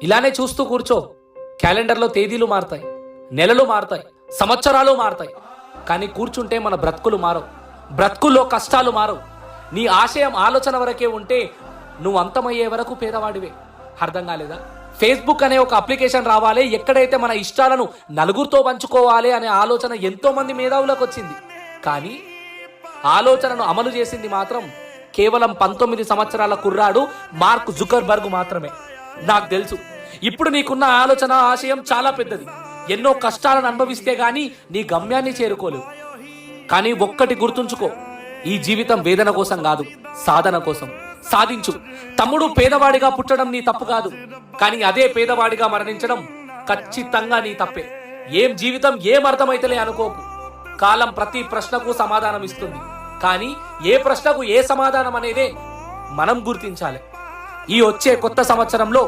ఇలానే చూస్తూ కూర్చో, క్యాలెండర్లో తేదీలు మారుతాయి, నెలలు మారుతాయి, సంవత్సరాలు మారుతాయి. కానీ కూర్చుంటే మన బ్రతుకులు మారవు, బ్రతుకుల్లో కష్టాలు మారవు. నీ ఆశయం ఆలోచన వరకే ఉంటే నువ్వు అంతమయ్యే వరకు పేదవాడివే. అర్థం కాలేదా? ఫేస్బుక్ అనే ఒక అప్లికేషన్ రావాలి, ఎక్కడైతే మన ఇష్టాలను నలుగురితో పంచుకోవాలి అనే ఆలోచన ఎంతో మంది మేధావులకు వచ్చింది. కానీ ఆలోచనను అమలు చేసింది మాత్రం కేవలం 19 సంవత్సరాల కుర్రాడు మార్క్ జుకర్బర్గ్ మాత్రమే. నాకు తెలుసు, ఇప్పుడు నీకున్న ఆలోచన ఆశయం చాలా పెద్దది. ఎన్నో కష్టాలను అనుభవిస్తే గానీ నీ గమ్యాన్ని చేరుకోలేవు. కానీ ఒక్కటి గుర్తుంచుకో, ఈ జీవితం వేదన కోసం కాదు, సాధన కోసం. సాధించు. తమ్ముడు పేదవాడిగా పుట్టడం నీ తప్పు కాదు, కానీ అదే పేదవాడిగా మరణించడం ఖచ్చితంగా నీ తప్పే. ఏం జీవితం, ఏం అర్థమైతలే అనుకోకు. కాలం ప్రతి ప్రశ్నకు సమాధానం ఇస్తుంది, కానీ ఏ ప్రశ్నకు ఏ సమాధానం అనేదే మనం గుర్తించాలి. ఈ వచ్చే కొత్త సంవత్సరంలో